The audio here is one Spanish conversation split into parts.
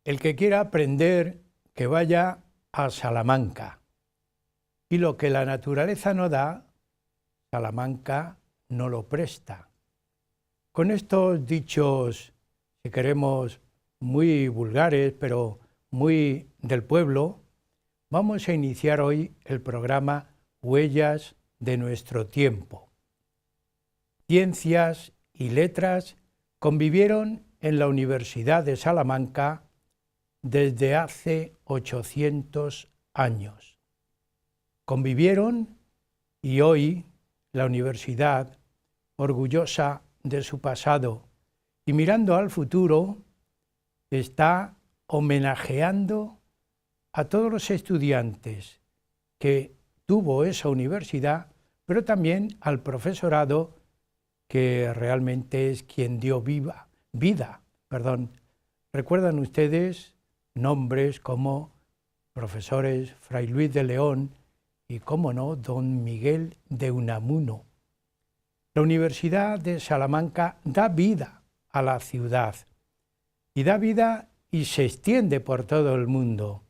El que quiera aprender, que vaya a Salamanca. Y lo que la naturaleza no da, Salamanca no lo presta. Con estos dichos, si queremos, muy vulgares, pero muy del pueblo, vamos a iniciar hoy el programa Huellas de nuestro tiempo. Ciencias y letras convivieron en la Universidad de Salamanca desde hace 800 años. Convivieron y hoy la universidad, orgullosa de su pasado y mirando al futuro, está homenajeando a todos los estudiantes que tuvo esa universidad, pero también al profesorado que realmente es quien dio vida. ¿Recuerdan ustedes nombres como profesores Fray Luis de León y, cómo no, don Miguel de Unamuno? La Universidad de Salamanca da vida a la ciudad y da vida y se extiende por todo el mundo.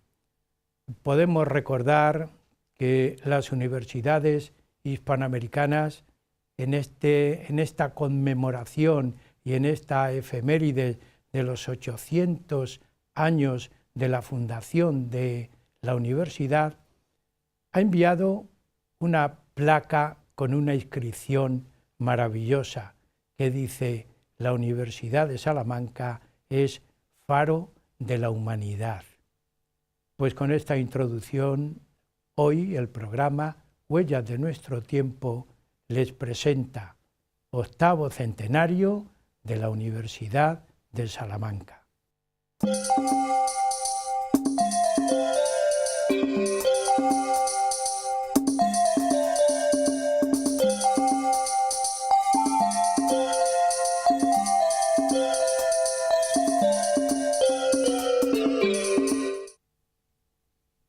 Podemos recordar que las universidades hispanoamericanas en esta conmemoración y en esta efeméride de los 800 años de la fundación de la universidad, ha enviado una placa con una inscripción maravillosa que dice: la Universidad de Salamanca es faro de la humanidad. Pues con esta introducción, hoy el programa Huellas de nuestro tiempo les presenta 8º centenario de la Universidad de Salamanca.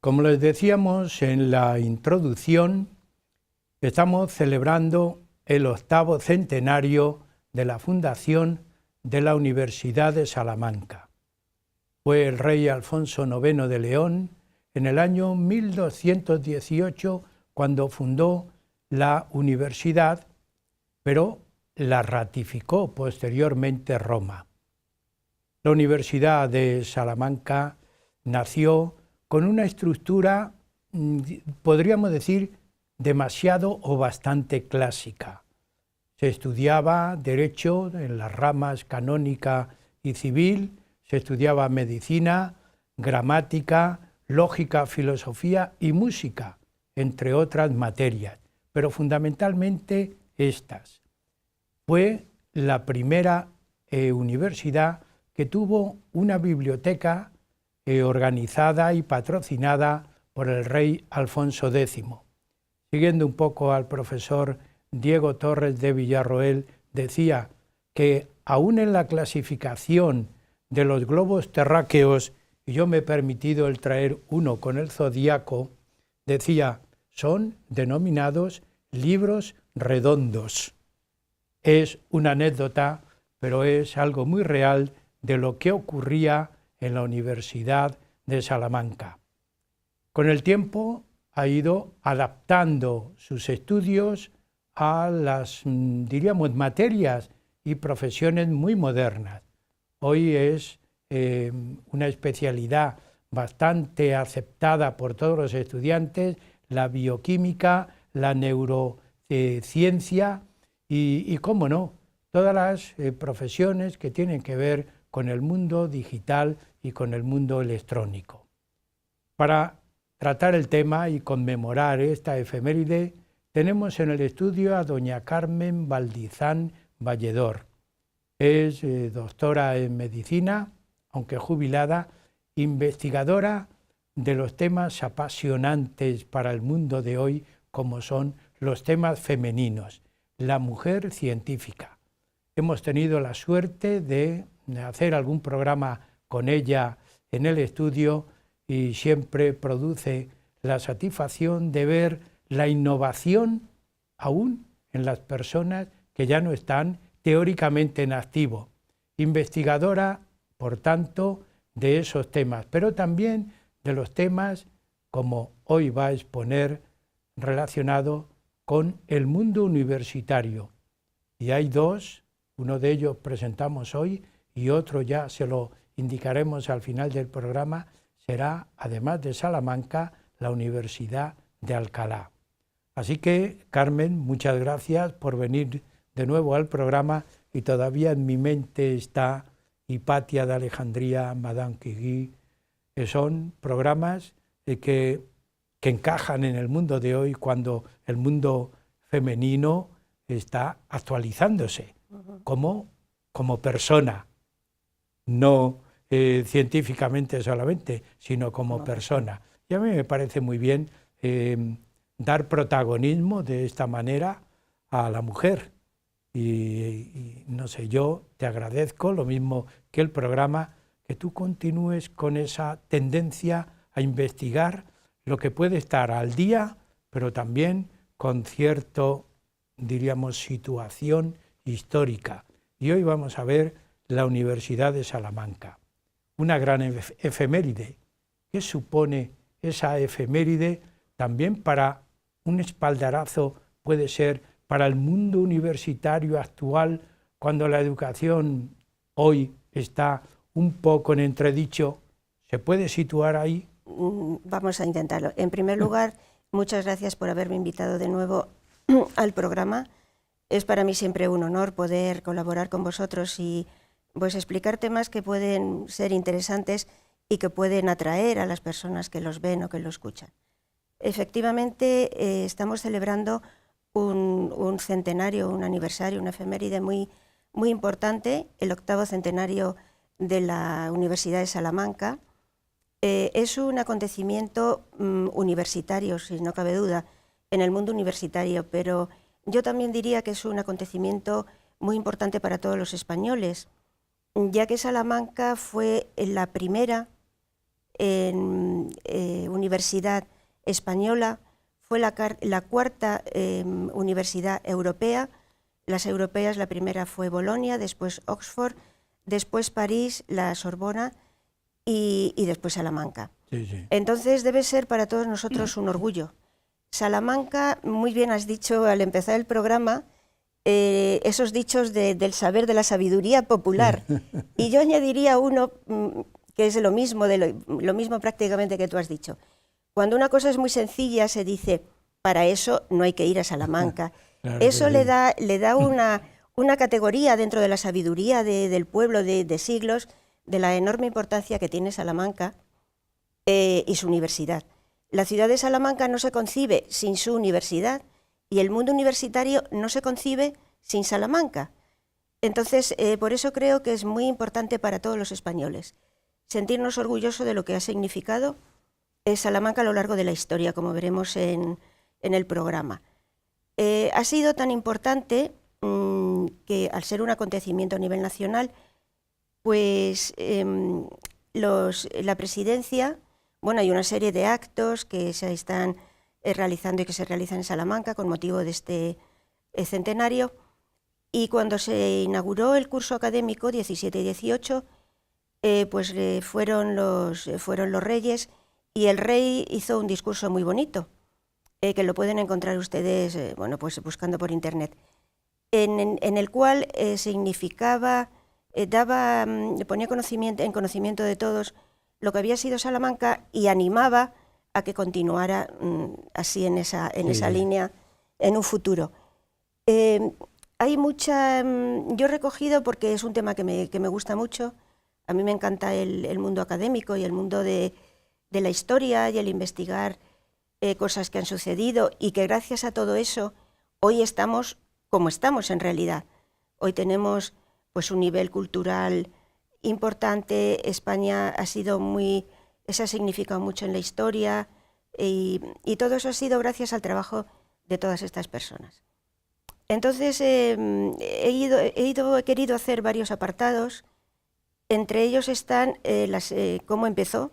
Como les decíamos en la introducción, estamos celebrando el 8º centenario de la fundación de la Universidad de Salamanca. Fue el rey Alfonso IX de León en el año 1218 cuando fundó la universidad, pero la ratificó posteriormente Roma. La Universidad de Salamanca nació con una estructura, podríamos decir, demasiado o bastante clásica. Se estudiaba derecho en las ramas canónica y civil, se estudiaba medicina, gramática, lógica, filosofía y música, entre otras materias, pero fundamentalmente estas. Fue la primera universidad que tuvo una biblioteca organizada y patrocinada por el rey Alfonso X. Siguiendo un poco al profesor Diego Torres de Villarroel, decía que aún en la clasificación de los globos terráqueos, y yo me he permitido el traer uno con el zodíaco, decía, son denominados libros redondos. Es una anécdota, pero es algo muy real de lo que ocurría en la Universidad de Salamanca. Con el tiempo ha ido adaptando sus estudios a las, diríamos, materias y profesiones muy modernas. Hoy es una especialidad bastante aceptada por todos los estudiantes, la bioquímica, la neurociencia y cómo no, todas las profesiones que tienen que ver con el mundo digital y con el mundo electrónico. Para tratar el tema y conmemorar esta efeméride, tenemos en el estudio a doña Carmen Valdizán Valledor. Es doctora en medicina, aunque jubilada, investigadora de los temas apasionantes para el mundo de hoy, como son los temas femeninos, la mujer científica. Hemos tenido la suerte de hacer algún programa con ella en el estudio y siempre produce la satisfacción de ver la innovación aún en las personas que ya no están teóricamente en activo. Investigadora, por tanto, de esos temas, pero también de los temas, como hoy va a exponer, relacionados con el mundo universitario. Y hay dos, uno de ellos presentamos hoy y otro ya se lo indicaremos al final del programa, será, además de Salamanca, la Universidad de Alcalá. Así que, Carmen, muchas gracias por venir de nuevo al programa, y todavía en mi mente está Hipatia de Alejandría, Madame Curie, que son programas que encajan en el mundo de hoy, cuando el mundo femenino está actualizándose como persona, no científicamente solamente, sino como persona. Y a mí me parece muy bien dar protagonismo de esta manera a la mujer. Y no sé, yo te agradezco, lo mismo que el programa, que tú continúes con esa tendencia a investigar lo que puede estar al día, pero también con cierto, diríamos, situación histórica. Y hoy vamos a ver la Universidad de Salamanca, una gran efeméride. ¿Qué supone esa efeméride también para un espaldarazo, puede ser, para el mundo universitario actual, cuando la educación hoy está un poco en entredicho? ¿Se puede situar ahí? Vamos a intentarlo. En primer lugar, muchas gracias por haberme invitado de nuevo al programa. Es para mí siempre un honor poder colaborar con vosotros y pues explicar temas que pueden ser interesantes y que pueden atraer a las personas que los ven o que lo escuchan. Efectivamente, estamos celebrando un centenario, un aniversario, una efeméride muy importante, el 8º centenario de la Universidad de Salamanca. Es un acontecimiento universitario, si no cabe duda, en el mundo universitario, pero yo también diría que es un acontecimiento muy importante para todos los españoles, ya que Salamanca fue la primera universidad española, fue la cuarta universidad europea. Las europeas, la primera fue Bolonia, después Oxford, después París, la Sorbona y después Salamanca. Sí, sí. Entonces debe ser para todos nosotros un orgullo. Salamanca, muy bien has dicho al empezar el programa, esos dichos del saber, de la sabiduría popular. Y yo añadiría uno que es lo mismo prácticamente que tú has dicho. Cuando una cosa es muy sencilla se dice, para eso no hay que ir a Salamanca. Claro, eso le da una categoría dentro de la sabiduría del pueblo de siglos, de la enorme importancia que tiene Salamanca y su universidad. La ciudad de Salamanca no se concibe sin su universidad y el mundo universitario no se concibe sin Salamanca. Entonces, por eso creo que es muy importante para todos los españoles sentirnos orgullosos de lo que ha significado Salamanca a lo largo de la historia, como veremos en el programa. Ha sido tan importante que, al ser un acontecimiento a nivel nacional, pues la presidencia, bueno, hay una serie de actos que se están realizando y que se realizan en Salamanca con motivo de este centenario, y cuando se inauguró el curso académico 17 y 18, pues fueron los reyes, y el rey hizo un discurso muy bonito, que lo pueden encontrar ustedes bueno, pues buscando por internet, en el cual significaba, ponía en conocimiento de todos lo que había sido Salamanca y animaba a que continuara así en esa línea en un futuro. Hay mucha, yo he recogido, porque es un tema que me gusta mucho, a mí me encanta el mundo académico y el mundo de la historia y el investigar cosas que han sucedido, y que gracias a todo eso hoy estamos como estamos en realidad. Hoy tenemos pues un nivel cultural importante. España se ha significado mucho en la historia, y todo eso ha sido gracias al trabajo de todas estas personas. Entonces he querido hacer varios apartados. Entre ellos están cómo empezó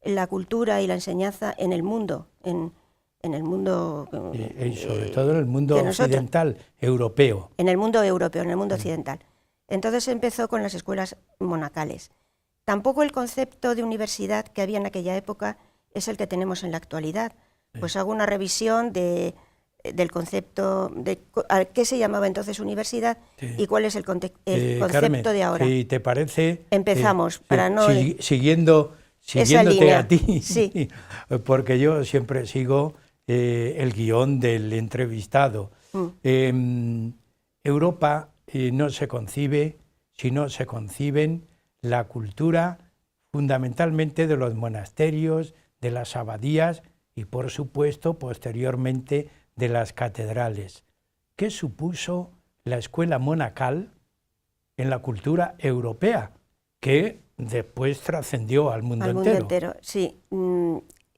la cultura y la enseñanza en el mundo, en el mundo... y sobre todo en el mundo occidental, europeo. En el mundo europeo, en el mundo occidental. Entonces empezó con las escuelas monacales. tampoco el concepto de universidad que había en aquella época es el que tenemos en la actualidad. Pues hago una revisión del concepto, de a qué se llamaba entonces universidad y cuál es el concepto Carmen, de ahora. si te parece, empezamos, para no... siguiéndote a ti, sí. porque yo siempre sigo el guión del entrevistado. Europa no se concibe si no se conciben la cultura fundamentalmente de los monasterios, de las abadías y, por supuesto, posteriormente, de las catedrales. ¿Qué supuso la escuela monacal en la cultura europea, que después trascendió al mundo entero? Sí.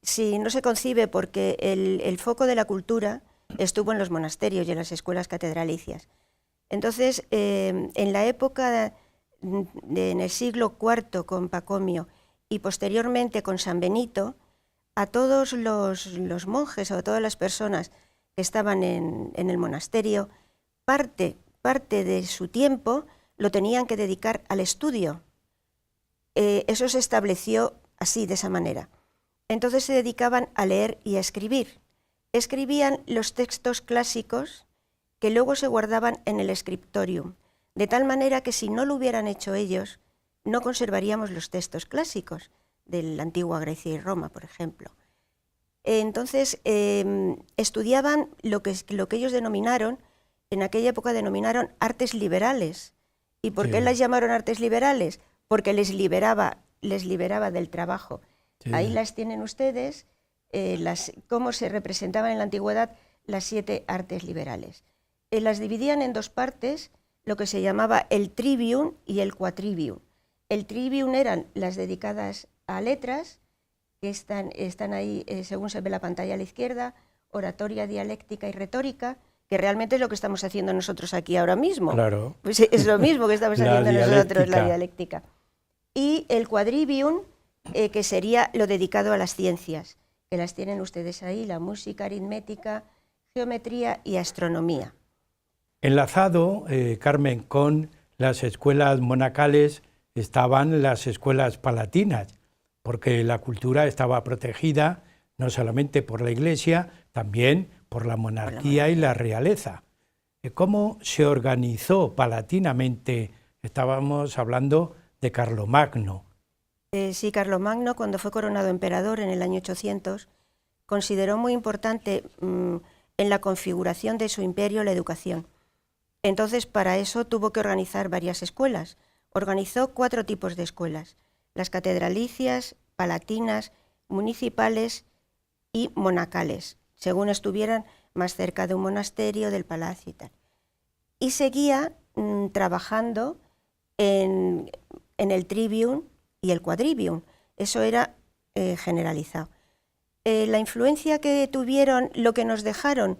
Sí, no se concibe porque el foco de la cultura estuvo en los monasterios y en las escuelas catedralicias. Entonces, en la época, en el siglo IV con Pacomio y posteriormente con San Benito, a todos los monjes o a todas las personas que estaban en el monasterio, parte de su tiempo lo tenían que dedicar al estudio. Eso se estableció así, de esa manera. Entonces se dedicaban a leer y a escribir. Escribían los textos clásicos que luego se guardaban en el scriptorium, de tal manera que si no lo hubieran hecho ellos, no conservaríamos los textos clásicos de la antigua Grecia y Roma, por ejemplo. Entonces, estudiaban lo que ellos denominaron, en aquella época denominaron artes liberales. ¿Y por qué las llamaron artes liberales? Porque les liberaba del trabajo. Sí. Ahí las tienen ustedes, cómo se representaban en la antigüedad las 7 artes liberales. Las dividían en 2 partes, lo que se llamaba el trivium y el quatrivium. El trivium eran las dedicadas a letras, que están ahí, según se ve la pantalla a la izquierda, oratoria, dialéctica y retórica, que realmente es lo que estamos haciendo nosotros aquí ahora mismo. Claro. Pues es lo mismo que estamos haciendo nosotros, la dialéctica. Y el quadrivium, que sería lo dedicado a las ciencias, que las tienen ustedes ahí, la música, aritmética, geometría y astronomía. Enlazado, Carmen, con las escuelas monacales estaban las escuelas palatinas, porque la cultura estaba protegida no solamente por la Iglesia, también por la monarquía y la realeza. ¿Cómo se organizó palatinamente? Estábamos hablando de Carlomagno. Sí, Carlomagno, cuando fue coronado emperador en el año 800, consideró muy importante en la configuración de su imperio la educación. Entonces, para eso tuvo que organizar varias escuelas. Organizó 4 tipos de escuelas: las catedralicias, palatinas, municipales y monacales, según estuvieran más cerca de un monasterio, del palacio y tal. Y seguía trabajando en el trivium y el quadrivium. Eso era generalizado. La influencia que tuvieron, lo que nos dejaron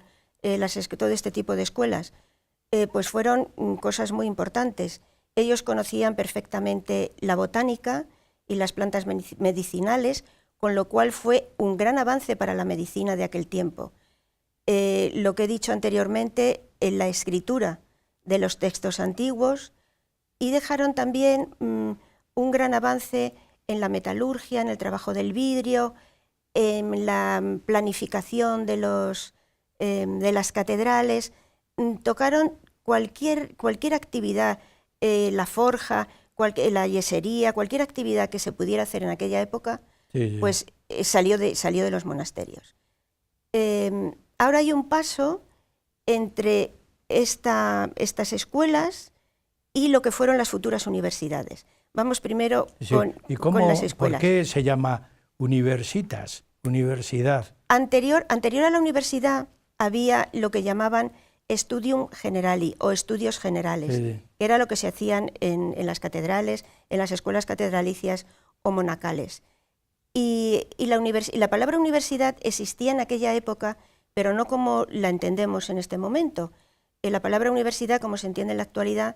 todo este tipo de escuelas, pues fueron cosas muy importantes. Ellos conocían perfectamente la botánica y las plantas medicinales, con lo cual fue un gran avance para la medicina de aquel tiempo. Lo que he dicho anteriormente, en la escritura de los textos antiguos, y dejaron también un gran avance en la metalurgia, en el trabajo del vidrio, en la planificación de las catedrales. Tocaron cualquier actividad, la forja, la yesería, cualquier actividad que se pudiera hacer en aquella época, sí. Pues salió de los monasterios. Ahora hay un paso entre estas escuelas y lo que fueron las futuras universidades. Vamos primero con las escuelas. ¿Por qué se llama universitas, universidad? Anterior a la universidad había lo que llamaban studium generali o estudios generales, sí. Que era lo que se hacían en las catedrales, en las escuelas catedralicias o monacales. Y la palabra universidad existía en aquella época, pero no como la entendemos en este momento. La palabra universidad, como se entiende en la actualidad,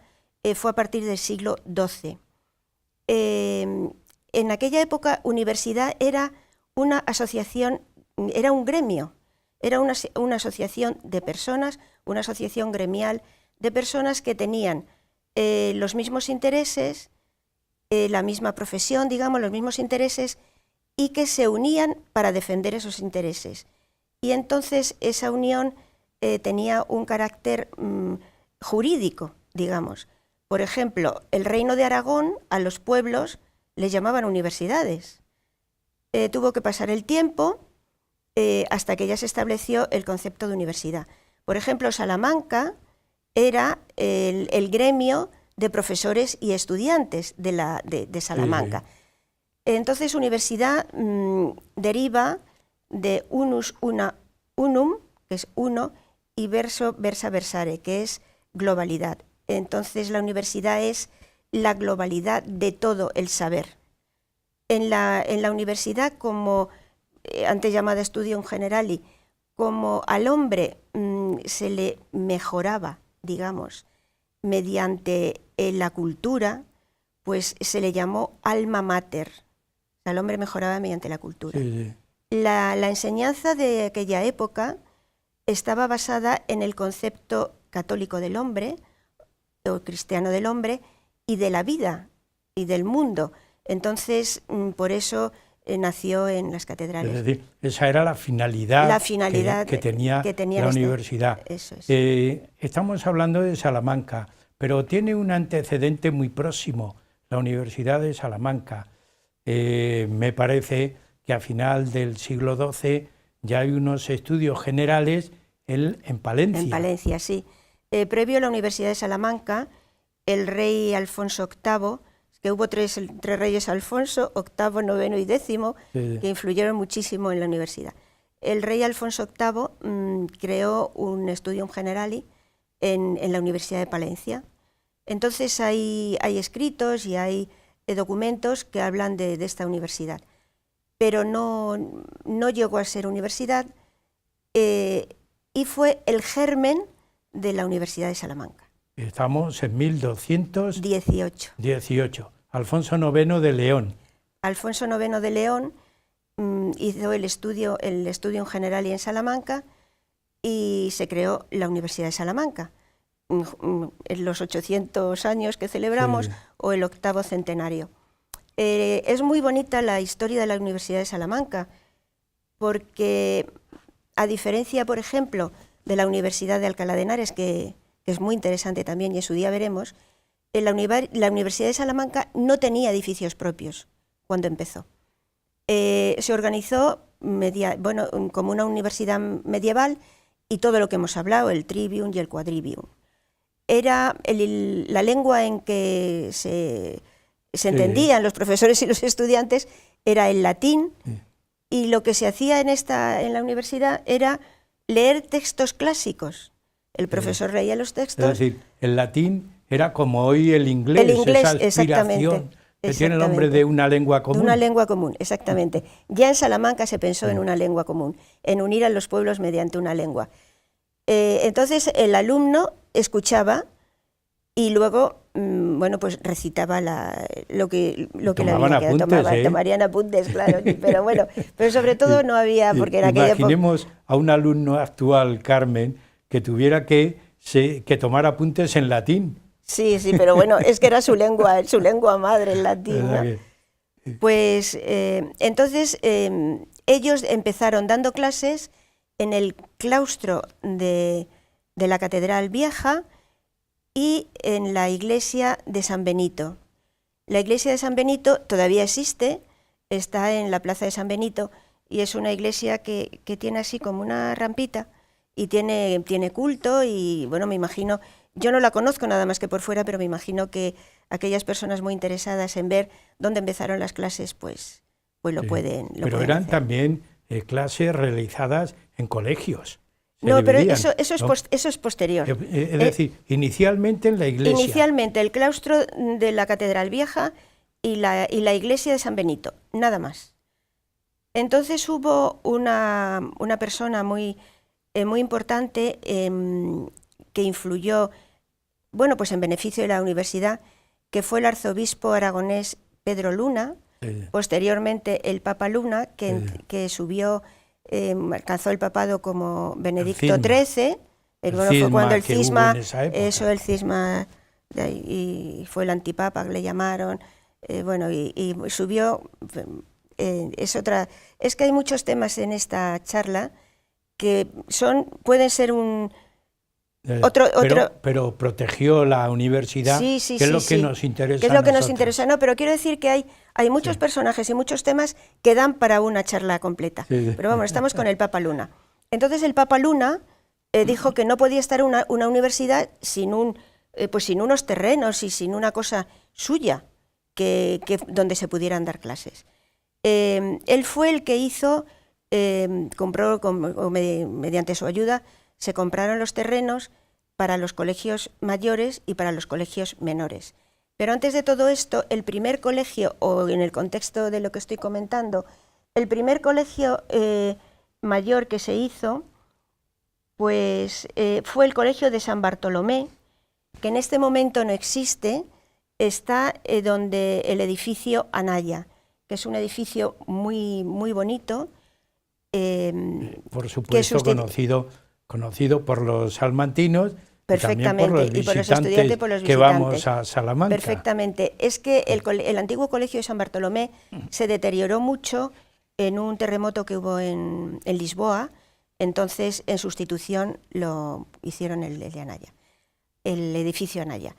fue a partir del siglo XII. En aquella época, universidad era una asociación, era un gremio, era una asociación de personas, una asociación gremial de personas que tenían los mismos intereses la misma profesión, digamos, los mismos intereses, y que se unían para defender esos intereses. Y entonces esa unión tenía un carácter jurídico, digamos. Por ejemplo, el Reino de Aragón a los pueblos les llamaban universidades. Tuvo que pasar el tiempo hasta que ya se estableció el concepto de universidad. Por ejemplo, Salamanca era el gremio de profesores y estudiantes de Salamanca. Sí. Entonces, universidad deriva de unus, una, unum, que es uno, y verso, versa, versare, que es globalidad. Entonces, la universidad es la globalidad de todo el saber. En la universidad, como antes llamada Studium Generali, como al hombre se le mejoraba, digamos, mediante la cultura, pues se le llamó alma mater. El hombre mejoraba mediante la cultura. Sí. La enseñanza de aquella época estaba basada en el concepto católico del hombre, o cristiano del hombre, y de la vida, y del mundo. Entonces, por eso nació en las catedrales. Es decir, esa era la finalidad que tenía la universidad. Eso es. Estamos hablando de Salamanca, pero tiene un antecedente muy próximo, la Universidad de Salamanca. Me parece que a final del siglo XII ya hay unos estudios generales en Palencia. En Palencia, sí. Previo a la Universidad de Salamanca, el rey Alfonso VIII, que hubo tres reyes Alfonso, VIII, IX y X, sí, que influyeron muchísimo en la universidad. El rey Alfonso VIII creó un Studium Generali en la Universidad de Palencia. Entonces hay escritos y hay documentos que hablan de esta universidad, pero no llegó a ser universidad y fue el germen de la Universidad de Salamanca. Estamos en 1218. Alfonso IX de León. Alfonso IX de León hizo el Studium Generali en Salamanca y se creó la Universidad de Salamanca en los 800 años que celebramos, sí, o el 8º centenario. Es muy bonita la historia de la Universidad de Salamanca porque, a diferencia, por ejemplo, de la Universidad de Alcalá de Henares, que es muy interesante también y en su día veremos, la Universidad de Salamanca no tenía edificios propios cuando empezó. Se organizó como una universidad medieval y todo lo que hemos hablado, el trivium y el quadrivium. Era la lengua en que se entendían los profesores y los estudiantes, era el latín, y lo que se hacía en la universidad era leer textos clásicos. El profesor leía los textos. Es decir, el latín era como hoy el inglés, esa aspiración que tiene el nombre de una lengua común. De una lengua común, exactamente. Ya en Salamanca se pensó en una lengua común, en unir a los pueblos mediante una lengua. Entonces el alumno escuchaba y luego, pues recitaba lo que le había quedado. Tomarían apuntes, claro, pero sobre todo no había, porque era aquella época. Imaginemos a un alumno actual, Carmen, que tuviera que tomar apuntes en latín. Sí, pero bueno, es que era su lengua madre, el latín, ¿no? Pues entonces ellos empezaron dando clases en el claustro de la Catedral Vieja y en la iglesia de San Benito. La iglesia de San Benito todavía existe, está en la plaza de San Benito y es una iglesia que tiene así como una rampita y tiene culto y me imagino, yo no la conozco nada más que por fuera, pero me imagino que aquellas personas muy interesadas en ver dónde empezaron las clases, pues lo pueden Pero eran hacer. También clases realizadas en colegios. No, pero eso es posterior. Es decir, inicialmente en la iglesia. Inicialmente el claustro de la Catedral Vieja y la iglesia de San Benito, nada más. Entonces hubo una persona muy importante que influyó, pues en beneficio de la universidad, que fue el arzobispo aragonés Pedro Luna, posteriormente el Papa Luna, que subió, alcanzó el papado como Benedicto XIII, fue cuando el cisma, y fue el antipapa que le llamaron, bueno, y subió, es que hay muchos temas en esta charla que pueden ser pero protegió la universidad, sí, sí, que es sí, lo que sí. nos interesa ¿Qué es a lo que nos nosotros. interesa? No, pero quiero decir que hay muchos personajes y muchos temas que dan para una charla completa. Sí. Pero vamos, estamos con el Papa Luna. Entonces el Papa Luna dijo que no podía estar una universidad sin unos terrenos y sin una cosa suya donde se pudieran dar clases. Él fue el que hizo, compró, mediante su ayuda, se compraron los terrenos para los colegios mayores y para los colegios menores. Pero antes de todo esto, el primer colegio, o en el contexto de lo que estoy comentando, el primer colegio mayor que se hizo, pues fue el colegio de San Bartolomé, que en este momento no existe, está donde el edificio Anaya, que es un edificio muy, muy bonito. Por supuesto, conocido por los salmantinos y también por los visitantes que vamos a Salamanca. Perfectamente. Es que el antiguo colegio de San Bartolomé se deterioró mucho en un terremoto que hubo en Lisboa, entonces en sustitución lo hicieron el de Anaya, el edificio Anaya.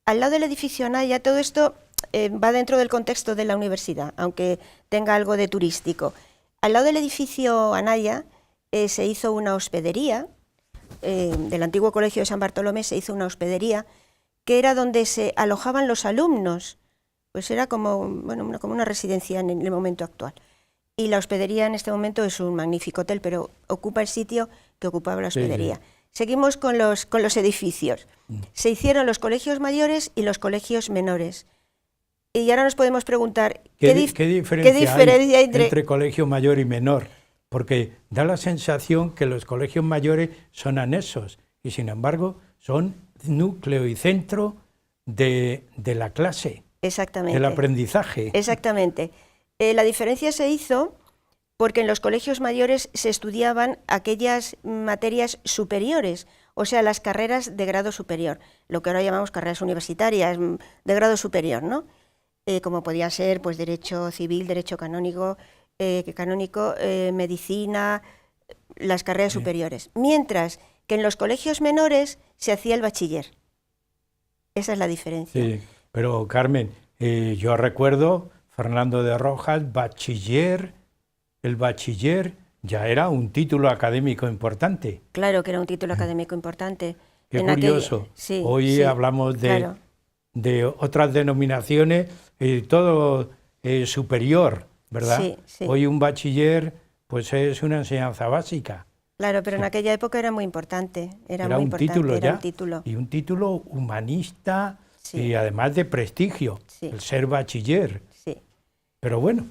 Al lado del edificio Anaya, todo esto va dentro del contexto de la universidad, aunque tenga algo de turístico. Al lado del edificio Anaya se hizo una hospedería, del antiguo colegio de San Bartolomé se hizo una hospedería, que era donde se alojaban los alumnos, pues era como una residencia en el momento actual. Y la hospedería en este momento es un magnífico hotel, pero ocupa el sitio que ocupaba la hospedería. Sí. Seguimos con los edificios. Se hicieron los colegios mayores y los colegios menores. Y ahora nos podemos preguntar, ¿qué diferencia hay entre colegio mayor y menor? Porque da la sensación que los colegios mayores son anexos y, sin embargo, son núcleo y centro de la clase, del aprendizaje. Exactamente. La diferencia se hizo porque en los colegios mayores se estudiaban aquellas materias superiores, o sea, las carreras de grado superior, lo que ahora llamamos carreras universitarias de grado superior, ¿no? Como podía ser pues derecho civil, derecho canónico, medicina, las carreras superiores. Mientras que en los colegios menores se hacía el bachiller. Esa es la diferencia. Sí, pero Carmen, yo recuerdo Fernando de Rojas, el bachiller ya era un título académico importante. Claro que era un título académico importante. Qué curioso. Sí, hoy hablamos de otras denominaciones, todo superior, ¿verdad? Sí, sí. Hoy un bachiller pues es una enseñanza básica. Claro, pero en aquella época era muy importante. Era muy un importante, título era ya, un título. Y un título humanista y además de prestigio, el ser bachiller. Sí. Pero bueno,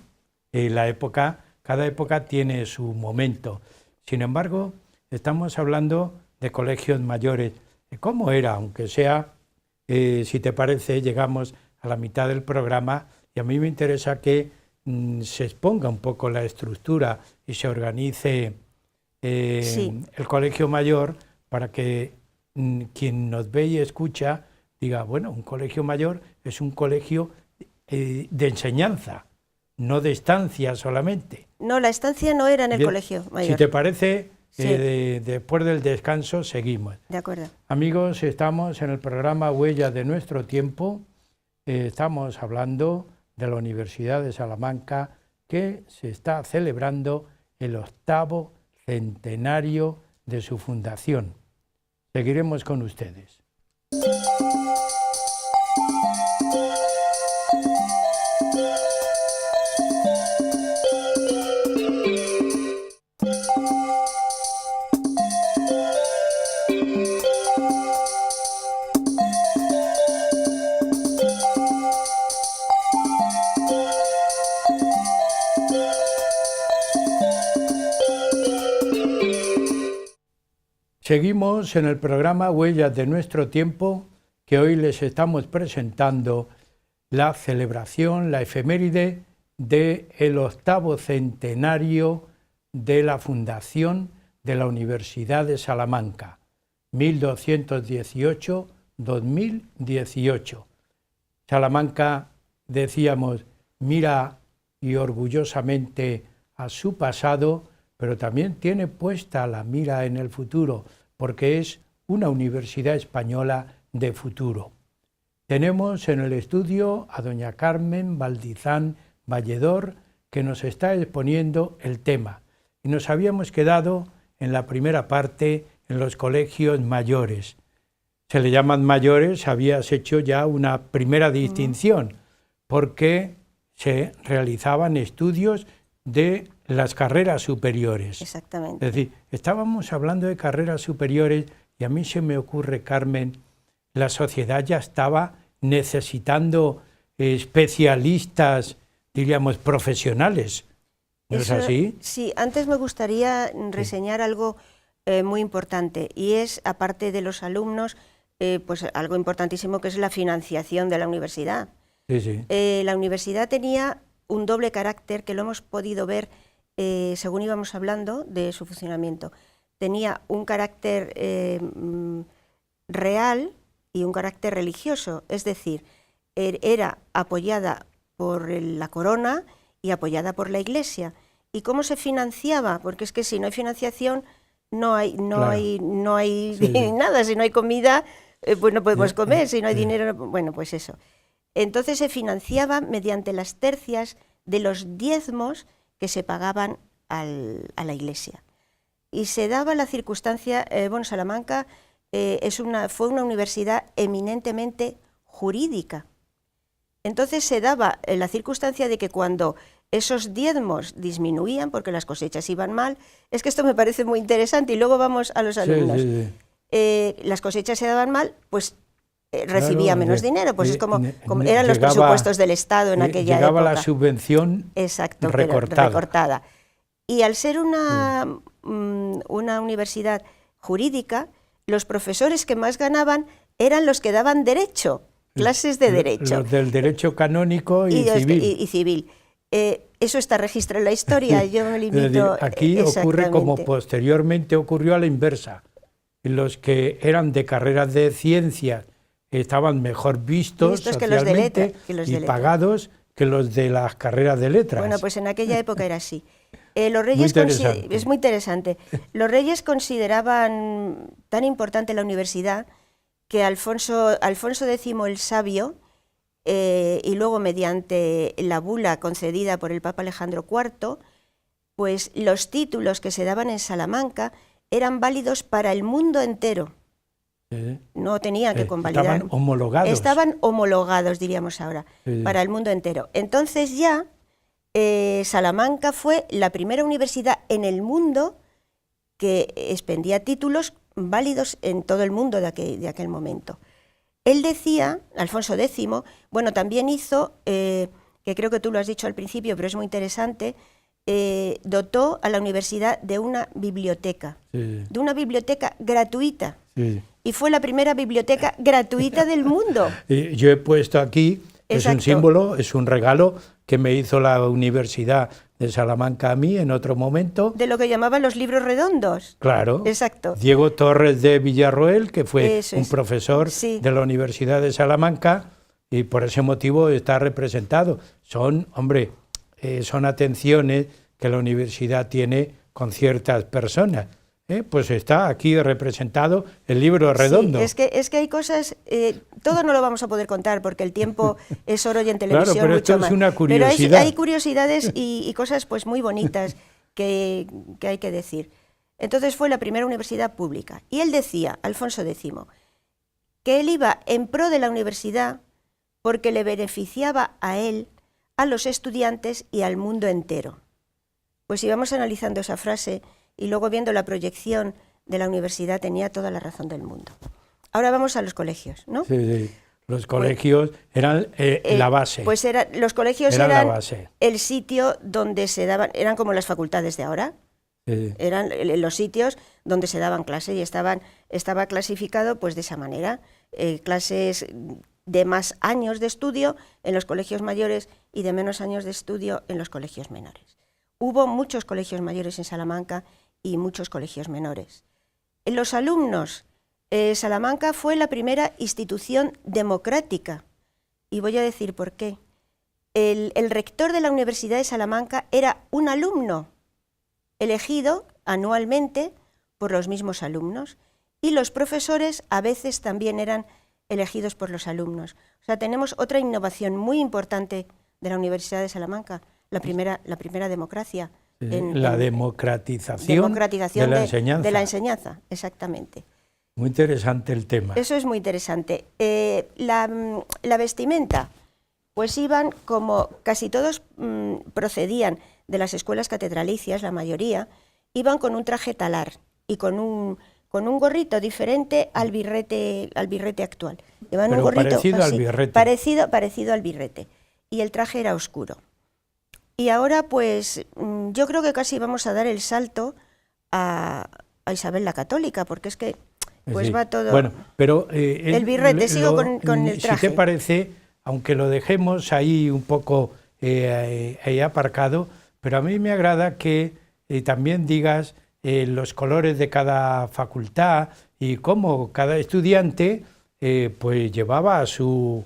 cada época tiene su momento. Sin embargo, estamos hablando de colegios mayores. ¿Cómo era? Aunque sea, si te parece, llegamos a la mitad del programa y a mí me interesa que se exponga un poco la estructura y se organice el colegio mayor para que quien nos ve y escucha diga, bueno, un colegio mayor es un colegio de enseñanza, no de estancia solamente. No, la estancia no era en el colegio mayor. Si te parece, después del descanso seguimos. De acuerdo. Amigos, estamos en el programa Huellas de nuestro tiempo. Estamos hablando de la Universidad de Salamanca, que se está celebrando el 8º centenario de su fundación. Seguiremos con ustedes. Seguimos en el programa Huellas de nuestro tiempo, que hoy les estamos presentando la celebración, la efeméride del 8º centenario de la fundación de la Universidad de Salamanca, 1218-2018. Salamanca decíamos, mira y orgullosamente a su pasado, pero también tiene puesta la mira en el futuro, porque es una universidad española de futuro. Tenemos en el estudio a doña Carmen Valdizán Valledor, que nos está exponiendo el tema. Y nos habíamos quedado en la primera parte en los colegios mayores. Se le llaman mayores, habías hecho ya una primera distinción, porque se realizaban estudios de las carreras superiores. Exactamente. Es decir, estábamos hablando de carreras superiores y a mí se me ocurre, Carmen, la sociedad ya estaba necesitando especialistas, diríamos, profesionales. ¿No es así? Sí, antes me gustaría reseñar algo muy importante, y es, aparte de los alumnos, pues algo importantísimo, que es la financiación de la universidad. Sí, sí. La universidad tenía un doble carácter, que lo hemos podido ver según íbamos hablando de su funcionamiento. Tenía un carácter real y un carácter religioso, es decir, era apoyada por la corona y apoyada por la Iglesia. ¿Y cómo se financiaba? Porque es que si no hay financiación, no hay Sí, sí. nada. Si no hay comida, pues no podemos comer. Si no hay dinero, bueno, pues eso. Entonces se financiaba mediante las tercias de los diezmos que se pagaban a la Iglesia. Y se daba la circunstancia, bueno, Salamanca fue una universidad eminentemente jurídica. Entonces se daba la circunstancia de que cuando esos diezmos disminuían, porque las cosechas iban mal, es que esto me parece muy interesante, y luego vamos a los alumnos. Sí, sí. Las cosechas se daban mal, pues recibía menos dinero, pues es como eran llegaba, los presupuestos del Estado en aquella llegaba época. la subvención Exacto, recortada. Y al ser una universidad jurídica, los profesores que más ganaban eran los que daban derecho, clases de derecho. Los del derecho canónico y civil. Y civil. Eso está registrado en la historia, yo me limito... Aquí ocurre como posteriormente ocurrió a la inversa. Los que eran de carreras de ciencias estaban mejor vistos socialmente y pagados que los de las carreras de letras. Bueno, pues en aquella época era así. Los reyes es muy interesante. Los reyes consideraban tan importante la universidad que Alfonso X el Sabio, y luego mediante la bula concedida por el Papa Alejandro IV, pues los títulos que se daban en Salamanca eran válidos para el mundo entero. No tenían que convalidar. Estaban homologados. Estaban homologados, diríamos ahora, para el mundo entero. Entonces ya Salamanca fue la primera universidad en el mundo que expendía títulos válidos en todo el mundo de aquel momento. Él decía, Alfonso X, bueno, también hizo, que creo que tú lo has dicho al principio, pero es muy interesante, dotó a la universidad de una biblioteca, de una biblioteca gratuita. Sí. Y fue la primera biblioteca gratuita del mundo. Yo he puesto aquí, es un símbolo, es un regalo que me hizo la Universidad de Salamanca a mí en otro momento. De lo que llamaban los libros redondos. Claro. Exacto. Diego Torres de Villarroel, que fue un profesor de la Universidad de Salamanca, y por ese motivo está representado. Son, hombre, son atenciones que la universidad tiene con ciertas personas. Pues está aquí representado el libro redondo. Sí, es que hay cosas, todo no lo vamos a poder contar porque el tiempo es oro y en televisión claro, pero mucho esto más. Es una curiosidad. Pero hay curiosidades y cosas pues muy bonitas que hay que decir. Entonces fue la primera universidad pública. Y él decía, Alfonso X, que él iba en pro de la universidad porque le beneficiaba a él, a los estudiantes y al mundo entero. Pues si vamos analizando esa frase y luego viendo la proyección de la universidad, tenía toda la razón del mundo. Ahora vamos a los colegios, ¿no? Sí. Los colegios eran la base. Pues los colegios eran el sitio donde se daban, eran como las facultades de ahora, eran los sitios donde se daban clases y estaba clasificado pues de esa manera, clases de más años de estudio en los colegios mayores y de menos años de estudio en los colegios menores. Hubo muchos colegios mayores en Salamanca y muchos colegios menores. En los alumnos, Salamanca fue la primera institución democrática, y voy a decir por qué. el rector de la Universidad de Salamanca era un alumno elegido anualmente por los mismos alumnos, y los profesores a veces también eran elegidos por los alumnos. O sea, tenemos otra innovación muy importante de la Universidad de Salamanca, la primera democracia. La democratización de la enseñanza, exactamente. Muy interesante el tema. Eso es muy interesante. La vestimenta, pues iban, como casi todos procedían de las escuelas catedralicias, la mayoría, iban con un traje talar y con un gorrito diferente al birrete actual. Llevan un gorrito parecido al birrete. Parecido al birrete. Y el traje era oscuro. Y ahora, pues, yo creo que casi vamos a dar el salto a Isabel la Católica, porque es que pues sí. Va todo... Bueno, pero... el birrete, sigo con el traje. Si te parece, aunque lo dejemos ahí un poco ahí aparcado, pero a mí me agrada que también digas los colores de cada facultad y cómo cada estudiante pues llevaba su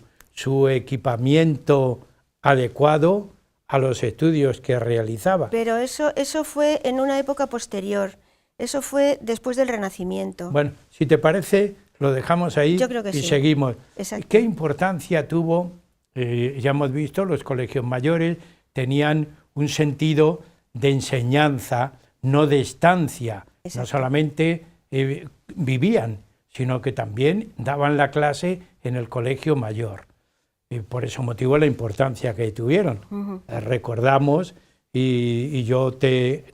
equipamiento adecuado a los estudios que realizaba. Pero eso fue en una época posterior, eso fue después del Renacimiento. Bueno, si te parece, lo dejamos ahí. Yo creo que y sí. Seguimos. Exacto. ¿Qué importancia tuvo? Ya hemos visto, los colegios mayores tenían un sentido de enseñanza, no de estancia. Exacto. No solamente vivían, sino que también daban la clase en el colegio mayor. Y por ese motivo la importancia que tuvieron. Recordamos, y yo te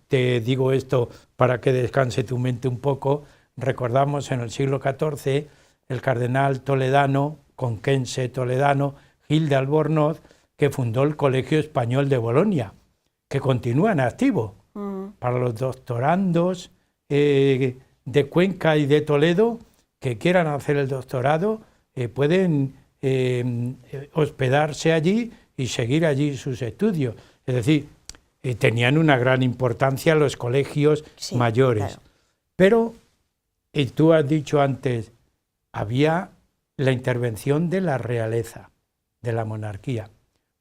digo esto para que descanse tu mente un poco, recordamos en el siglo XIV el cardenal toledano, conquense toledano, Gil de Albornoz, que fundó el Colegio Español de Bolonia, que continúa en activo. Para los doctorandos de Cuenca y de Toledo que quieran hacer el doctorado, pueden hospedarse allí y seguir allí sus estudios. Es decir, tenían una gran importancia los colegios mayores. Claro. Pero, tú has dicho antes, había la intervención de la realeza, de la monarquía.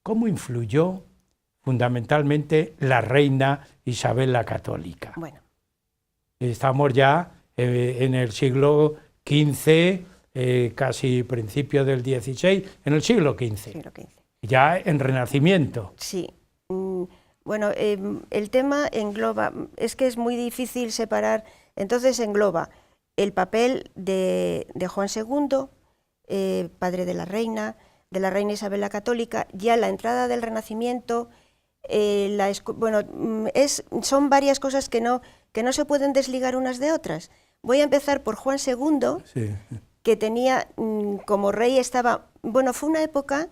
¿Cómo influyó fundamentalmente la reina Isabel la Católica? Bueno. Estamos ya en el siglo XV, casi principio del XVI, en el siglo XV. Ya en Renacimiento. Sí. Bueno, el tema engloba, es que es muy difícil separar, entonces engloba el papel de Juan II, padre de la reina Isabel la Católica, ya la entrada del Renacimiento, son varias cosas que no se pueden desligar unas de otras. Voy a empezar por Juan II, sí, que tenía, como rey estaba, bueno, fue una época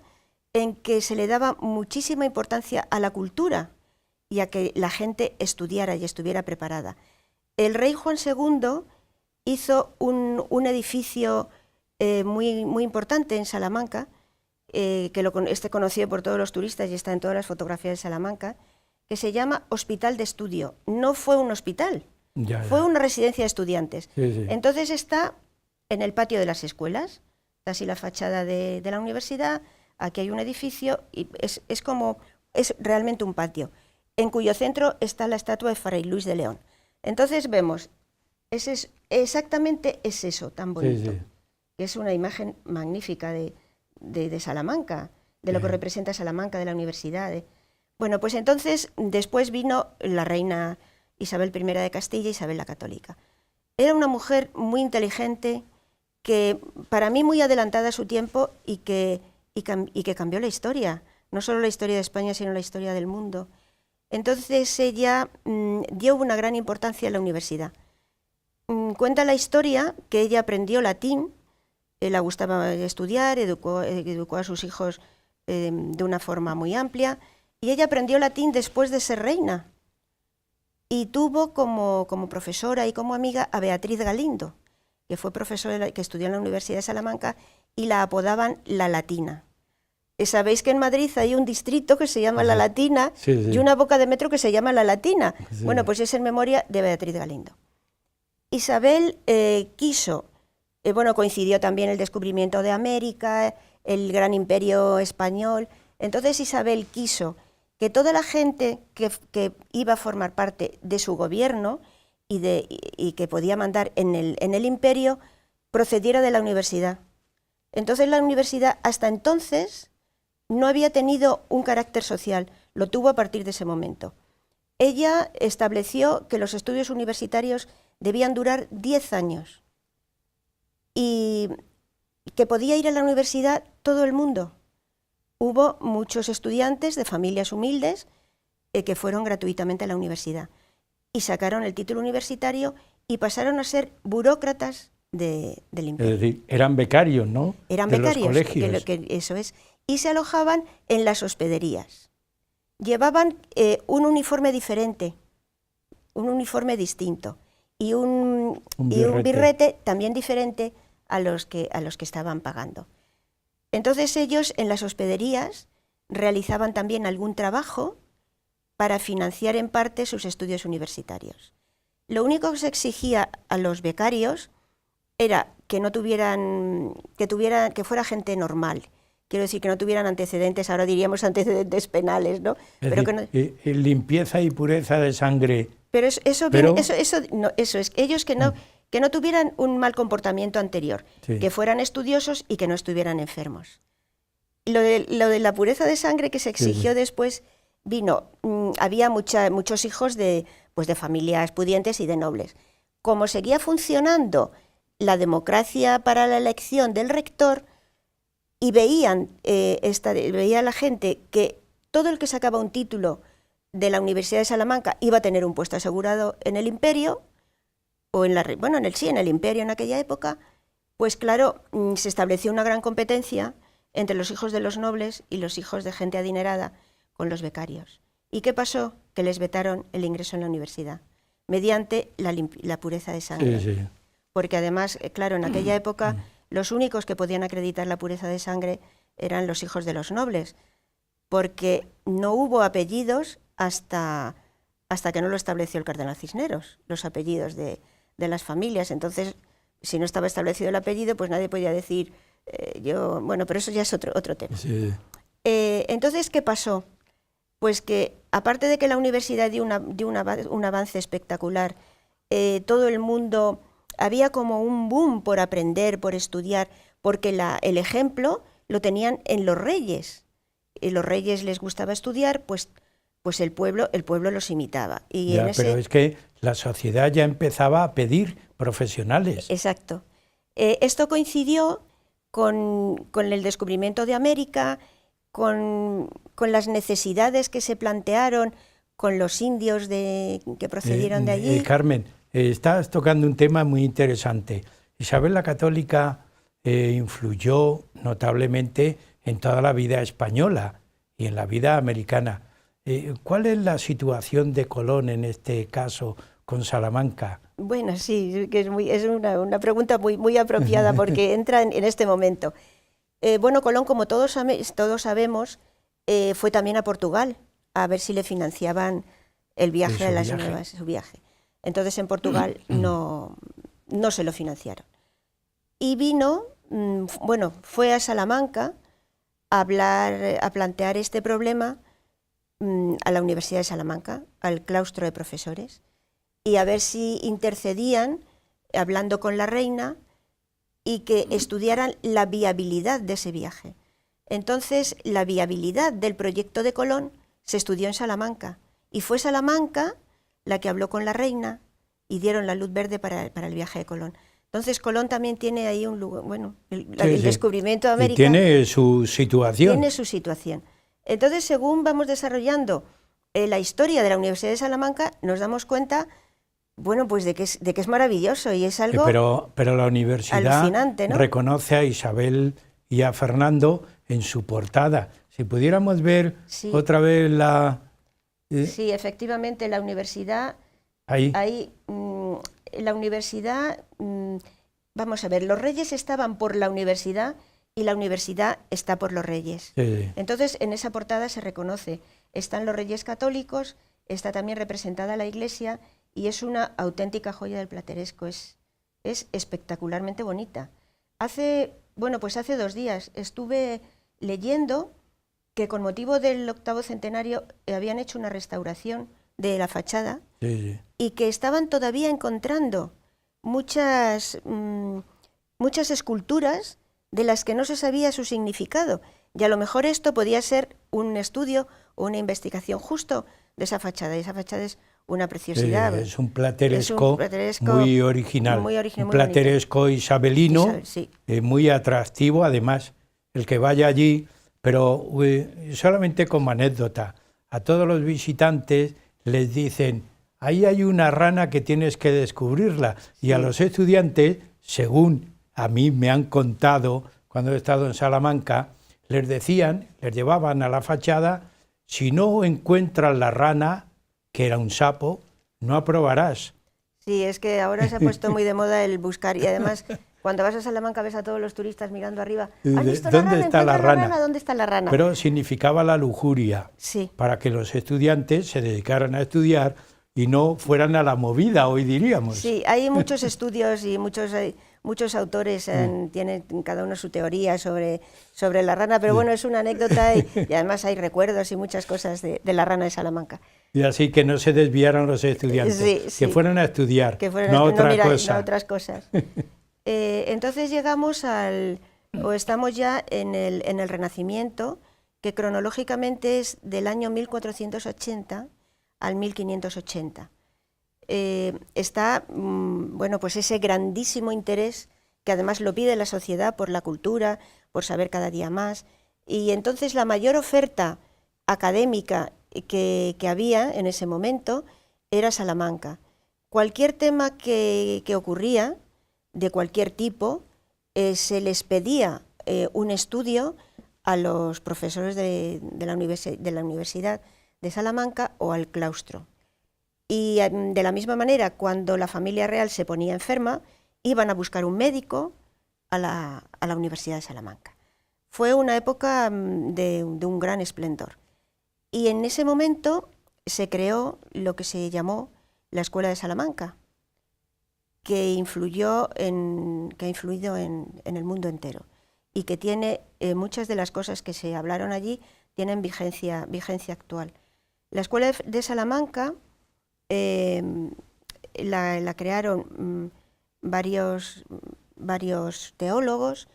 en que se le daba muchísima importancia a la cultura y a que la gente estudiara y estuviera preparada. El rey Juan II hizo un edificio muy, muy importante en Salamanca, que esté conocido por todos los turistas y está en todas las fotografías de Salamanca, que se llama Hospital de Estudio. No fue un hospital, fue una residencia de estudiantes. Sí. Entonces está en el patio de las escuelas, está así la fachada de la universidad, aquí hay un edificio y es realmente un patio, en cuyo centro está la estatua de Fray Luis de León. Entonces vemos, exactamente es eso tan bonito, sí, sí. Es una imagen magnífica de Salamanca, de lo que representa Salamanca, de la universidad. Bueno, pues entonces después vino la reina Isabel I de Castilla, Isabel la Católica. Era una mujer muy inteligente, que para mí muy adelantada a su tiempo y que cambió la historia, no solo la historia de España, sino la historia del mundo. Entonces ella dio una gran importancia a la universidad. Cuenta la historia que ella aprendió latín, le gustaba estudiar, educó a sus hijos de una forma muy amplia, y ella aprendió latín después de ser reina. Y tuvo como profesora y como amiga a Beatriz Galindo, que fue profesora que estudió en la Universidad de Salamanca y la apodaban La Latina. Sabéis que en Madrid hay un distrito que se llama La Latina, sí, sí, y una boca de metro que se llama La Latina. Sí. Bueno, pues es en memoria de Beatriz Galindo. Isabel quiso, coincidió también el descubrimiento de América, el gran imperio español, Entonces Isabel quiso que toda la gente que iba a formar parte de su gobierno y que podía mandar en el imperio procediera de la universidad. Entonces la universidad hasta entonces no había tenido un carácter social, lo tuvo a partir de ese momento. Ella estableció que los estudios universitarios debían durar 10 años y que podía ir a la universidad todo el mundo. Hubo muchos estudiantes de familias humildes que fueron gratuitamente a la universidad y sacaron el título universitario y pasaron a ser burócratas del imperio. Es decir, eran becarios, ¿no? Eran de becarios, los colegios. Eso es, y se alojaban en las hospederías. Llevaban un uniforme diferente, un uniforme distinto y un birrete también diferente a los que estaban pagando. Entonces ellos en las hospederías realizaban también algún trabajo para financiar en parte sus estudios universitarios. Lo único que se exigía a los becarios era que que fuera gente normal. Quiero decir, que no tuvieran antecedentes, ahora diríamos antecedentes penales, ¿no? Pero que no, limpieza y pureza de sangre. Pero eso es, ellos que no tuvieran un mal comportamiento anterior, sí, que fueran estudiosos y que no estuvieran enfermos. Lo de la pureza de sangre que se exigió sí, después vino, había muchos hijos de familias pudientes y de nobles. Como seguía funcionando la democracia para la elección del rector, y veía la gente que todo el que sacaba un título de la Universidad de Salamanca iba a tener un puesto asegurado en el imperio, o en el imperio en aquella época, pues claro, se estableció una gran competencia entre los hijos de los nobles y los hijos de gente adinerada con los becarios. ¿Y qué pasó? Que les vetaron el ingreso en la universidad, mediante la pureza de sangre. sí, sí. Porque además, claro, en aquella época los únicos que podían acreditar la pureza de sangre eran los hijos de los nobles, porque no hubo apellidos hasta que no lo estableció el cardenal Cisneros, los apellidos de las familias. Entonces, si no estaba establecido el apellido, pues nadie podía decir pero eso ya es otro tema. Sí. Entonces, ¿qué pasó? Pues que, aparte de que la universidad dio un avance espectacular, todo el mundo, había como un boom por aprender, por estudiar, porque el ejemplo lo tenían en los reyes. Y los reyes les gustaba estudiar, pues el pueblo los imitaba. Y pero es que la sociedad ya empezaba a pedir profesionales. Exacto. Esto coincidió con el descubrimiento de América, con las necesidades que se plantearon con los indios que procedieron de allí. Carmen, estás tocando un tema muy interesante. Isabel la Católica influyó notablemente en toda la vida española y en la vida americana. ¿Cuál es la situación de Colón en este caso con Salamanca? Bueno, sí, que es una pregunta muy apropiada porque entra en este momento. Colón, como todos sabemos, fue también a Portugal a ver si le financiaban el viaje a las nuevas, su viaje. Entonces en Portugal no se lo financiaron. Y vino, fue a Salamanca a plantear este problema a la Universidad de Salamanca, al claustro de profesores, y a ver si intercedían, hablando con la reina, y que estudiaran la viabilidad de ese viaje. Entonces, la viabilidad del proyecto de Colón se estudió en Salamanca, y fue Salamanca la que habló con la reina y dieron la luz verde para el viaje de Colón. Entonces, Colón también tiene ahí un lugar, el descubrimiento de América. Y tiene su situación. Tiene su situación. Entonces, según vamos desarrollando la historia de la Universidad de Salamanca, nos damos cuenta, pues de que es maravilloso y es algo pero la universidad alucinante, ¿no? Reconoce a Isabel y a Fernando en su portada. Si pudiéramos ver otra vez la... Sí, efectivamente, la universidad... La universidad... vamos a ver, los reyes estaban por la universidad y la universidad está por los reyes. Sí. Entonces, en esa portada se reconoce, están los reyes católicos, está también representada la iglesia y es una auténtica joya del plateresco, es espectacularmente bonita. Hace 2 días estuve leyendo que con motivo del 8º centenario habían hecho una restauración de la fachada, Sí, sí. y que estaban todavía encontrando muchas esculturas de las que no se sabía su significado. Y a lo mejor esto podía ser un estudio o una investigación justo de esa fachada. Y esa fachada es una preciosidad. Es un plateresco, muy original. Muy original, un muy plateresco isabelino, sí. muy atractivo. Además, el que vaya allí, pero solamente como anécdota, a todos los visitantes les dicen, ahí hay una rana que tienes que descubrirla. Y a los estudiantes, según a mí me han contado cuando he estado en Salamanca, les decían, les llevaban a la fachada, si no encuentras la rana, que era un sapo, no aprobarás. Sí, es que ahora se ha puesto muy de moda el buscar, y además cuando vas a Salamanca ves a todos los turistas mirando arriba. ¿Has visto ¿Dónde está la rana? ¿Dónde está la rana? Pero significaba la lujuria, sí, para que los estudiantes se dedicaran a estudiar y no fueran a la movida, hoy diríamos. Sí, hay muchos estudios y muchos autores tienen cada uno su teoría sobre la rana, pero bueno, es una anécdota y además hay recuerdos y muchas cosas de la rana de Salamanca. Y así que no se desviaran los estudiantes, sí. que fueran a estudiar, no a otras cosas. Entonces estamos ya en el Renacimiento, que cronológicamente es del año 1480 al 1580. Está bueno, pues ese grandísimo interés que además lo pide la sociedad por la cultura, por saber cada día más, y entonces la mayor oferta académica que había en ese momento era Salamanca. Cualquier tema que ocurría, de cualquier tipo, se les pedía un estudio a los profesores de la Universidad de Salamanca o al claustro. Y de la misma manera, cuando la familia real se ponía enferma, iban a buscar un médico a la Universidad de Salamanca. Fue una época de un gran esplendor. Y en ese momento se creó lo que se llamó la Escuela de Salamanca, que ha influido en el mundo entero y que tiene muchas de las cosas que se hablaron allí tienen vigencia actual. La Escuela de Salamanca la crearon varios teólogos,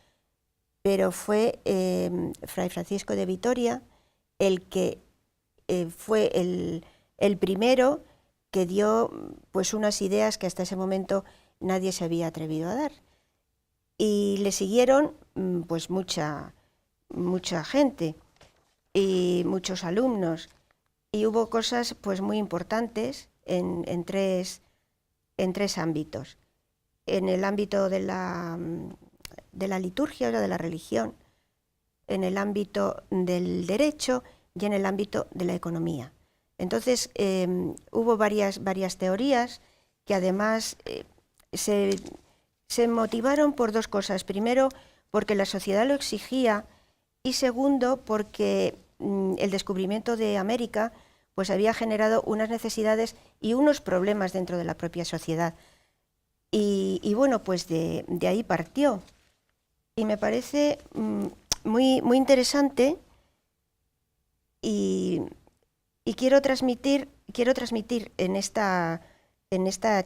pero fue Fray Francisco de Vitoria el que fue el primero que dio pues unas ideas que hasta ese momento nadie se había atrevido a dar. Y le siguieron pues mucha gente y muchos alumnos, y hubo cosas pues muy importantes en tres ámbitos. En el ámbito de la liturgia, o sea, de la religión, en el ámbito del derecho y en el ámbito de la economía. Entonces hubo varias teorías que además se motivaron por dos cosas. Primero, porque la sociedad lo exigía, y segundo, porque el descubrimiento de América pues había generado unas necesidades y unos problemas dentro de la propia sociedad. Y bueno, pues de ahí partió. Y me parece muy interesante, y quiero transmitir en esta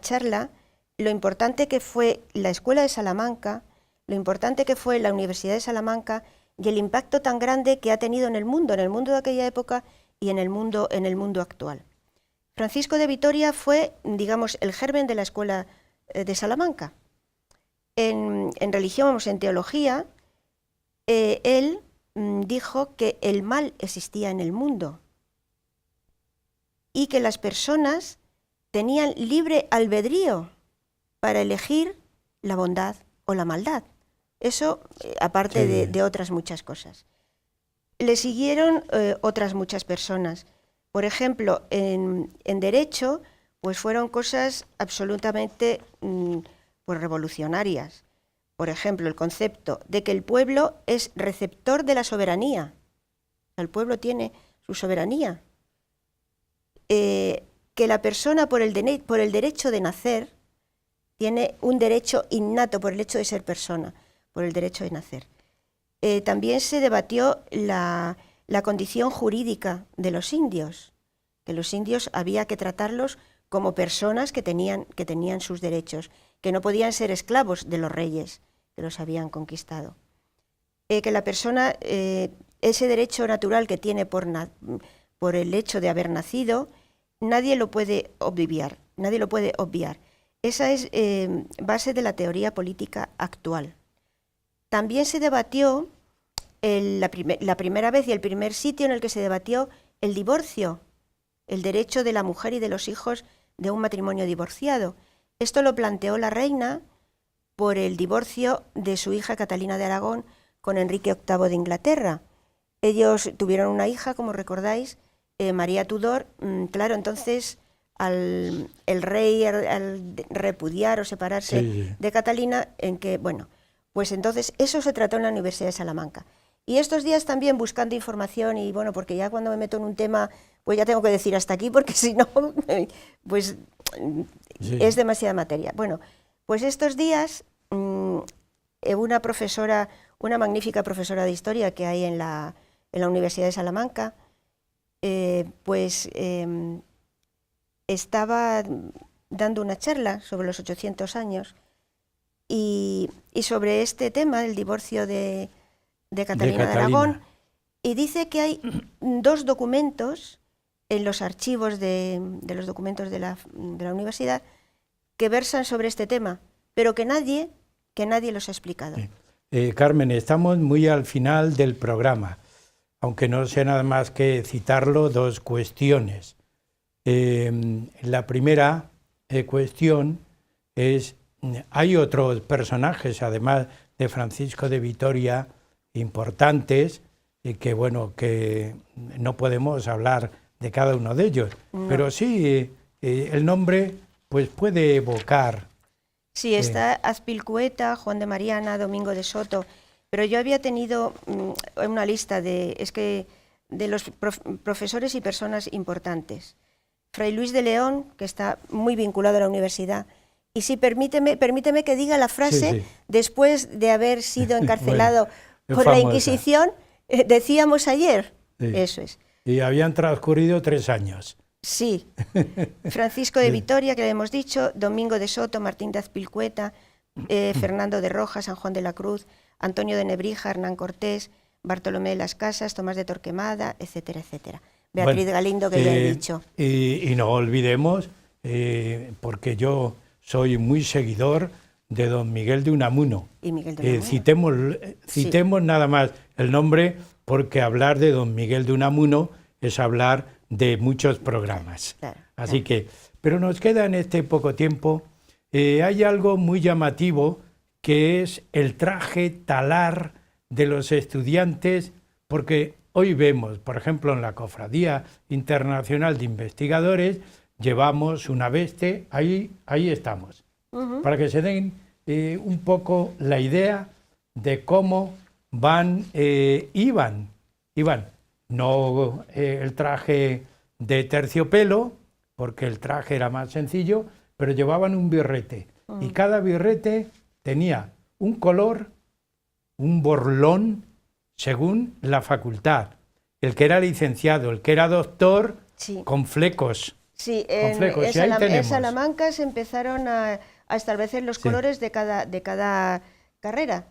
charla lo importante que fue la Escuela de Salamanca, lo importante que fue la Universidad de Salamanca y el impacto tan grande que ha tenido en el mundo de aquella época y en el mundo actual. Francisco de Vitoria fue, digamos, el germen de la Escuela de Salamanca. En religión, en teología, él dijo que el mal existía en el mundo y que las personas tenían libre albedrío para elegir la bondad o la maldad. Eso aparte de otras muchas cosas. Le siguieron otras muchas personas. Por ejemplo, en derecho, pues fueron cosas absolutamente pues revolucionarias. Por ejemplo, el concepto de que el pueblo es receptor de la soberanía. El pueblo tiene su soberanía. Que la persona por el derecho de nacer tiene un derecho innato por el hecho de ser persona, por el derecho de nacer. También se debatió la la condición jurídica de los indios, que los indios había que tratarlos como personas que tenían sus derechos, que no podían ser esclavos de los reyes que los habían conquistado. Que la persona, ese derecho natural que tiene por el hecho de haber nacido, nadie lo puede obviar. Esa es base de la teoría política actual. También se debatió la primera vez y el primer sitio en el que se debatió el divorcio, el derecho de la mujer y de los hijos de un matrimonio divorciado. Esto lo planteó la reina por el divorcio de su hija Catalina de Aragón con Enrique VIII de Inglaterra. Ellos tuvieron una hija, como recordáis, María Tudor. Claro, entonces el rey al repudiar o separarse de Catalina, pues entonces eso se trató en la Universidad de Salamanca. Y estos días también buscando información, y bueno, porque ya cuando me meto en un tema, pues ya tengo que decir hasta aquí, porque si no, pues es demasiada materia. Bueno, pues estos días una magnífica profesora de historia que hay en la Universidad de Salamanca, estaba dando una charla sobre los 800 años y sobre este tema del divorcio de Catalina de Aragón, y dice que hay 2 documentos en los archivos de los documentos de la universidad que versan sobre este tema, pero que nadie los ha explicado. Carmen, estamos muy al final del programa, aunque no sé nada más que citarlo, 2 cuestiones. La primera cuestión es, hay otros personajes, además de Francisco de Vitoria, importantes, y que bueno, que no podemos hablar de cada uno de ellos, no. Pero sí, el nombre pues puede evocar. Sí, está Azpilcueta, Juan de Mariana, Domingo de Soto, pero yo había tenido una lista de los profesores y personas importantes. Fray Luis de León, que está muy vinculado a la universidad, y sí, permíteme que diga la frase, después de haber sido encarcelado por la Inquisición, decíamos ayer, eso es. Y habían transcurrido 3 años. Sí, Francisco de Vitoria, que le hemos dicho, Domingo de Soto, Martín de Azpilcueta, Fernando de Rojas, San Juan de la Cruz, Antonio de Nebrija, Hernán Cortés, Bartolomé de las Casas, Tomás de Torquemada, etcétera, etcétera. Beatriz Galindo, que ya he dicho. Y no olvidemos, porque yo soy muy seguidor de don Miguel de Unamuno. Y Miguel de Unamuno. Citemos nada más el nombre, porque hablar de don Miguel de Unamuno es hablar de muchos programas. Claro, Así que, pero nos queda en este poco tiempo, hay algo muy llamativo, que es el traje talar de los estudiantes, porque hoy vemos, por ejemplo, en la Cofradía Internacional de Investigadores, llevamos una veste, ahí estamos, para que se den un poco la idea de cómo iban, no el traje de terciopelo, porque el traje era más sencillo, pero llevaban un birrete, y cada birrete tenía un color, un borlón, según la facultad. El que era licenciado, el que era doctor, con flecos. Sí, en Salamanca se empezaron a establecer los colores de cada carrera,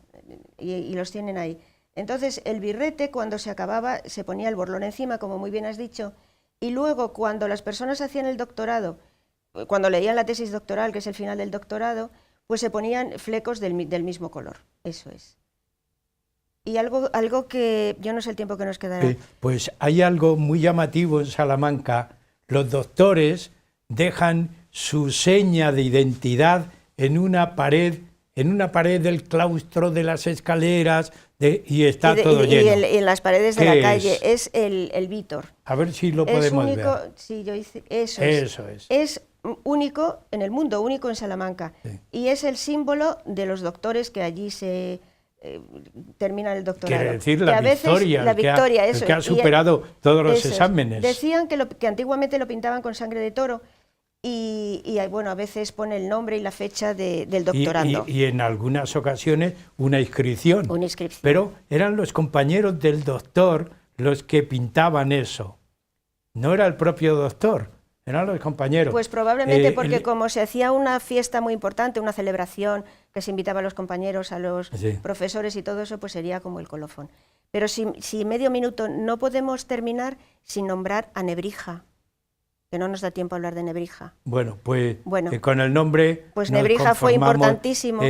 y los tienen ahí. Entonces, el birrete, cuando se acababa, se ponía el borlón encima, como muy bien has dicho, y luego, cuando las personas hacían el doctorado, cuando leían la tesis doctoral, que es el final del doctorado, pues se ponían flecos del mismo color, eso es. Y algo que yo no sé el tiempo que nos quedará. Pues hay algo muy llamativo en Salamanca. Los doctores dejan su seña de identidad en una pared del claustro, de las escaleras, y está todo lleno. Y en las paredes de la calle es el Vítor. A ver si lo podemos ver. Sí, yo hice, eso es. Es único en el mundo, único en Salamanca. Sí. Y es el símbolo de los doctores que allí se terminan el doctorado. Quiere decir la victoria, el que ha superado todos los exámenes. Decían que antiguamente lo pintaban con sangre de toro, y bueno, a veces pone el nombre y la fecha del doctorando. Y en algunas ocasiones una inscripción. Pero eran los compañeros del doctor los que pintaban eso. No era el propio doctor, eran los compañeros. Pues probablemente porque como se hacía una fiesta muy importante, una celebración, que se invitaba a los compañeros, a los profesores y todo eso, pues sería como el colofón. Pero si medio minuto no podemos terminar sin nombrar a Nebrija, que no nos da tiempo a hablar de Nebrija. Bueno, pues con el nombre pues Nebrija fue importantísimo.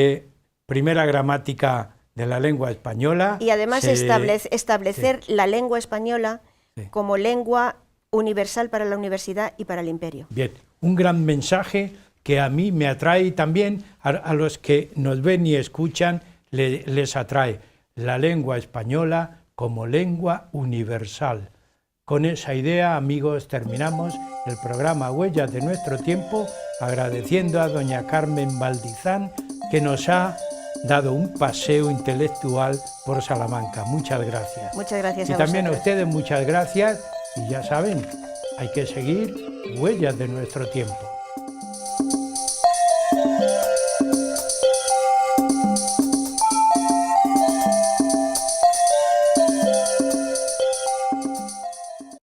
Primera gramática de la lengua española. Y además establecer la lengua española como lengua universal para la universidad y para el imperio. Bien, un gran mensaje que a mí me atrae y también a los que nos ven y escuchan les atrae. La lengua española como lengua universal. Con esa idea, amigos, terminamos el programa Huellas de nuestro tiempo, agradeciendo a doña Carmen Valdizán, que nos ha dado un paseo intelectual por Salamanca. Muchas gracias. Muchas gracias a vosotros. Y también a ustedes muchas gracias, y ya saben, hay que seguir Huellas de nuestro tiempo.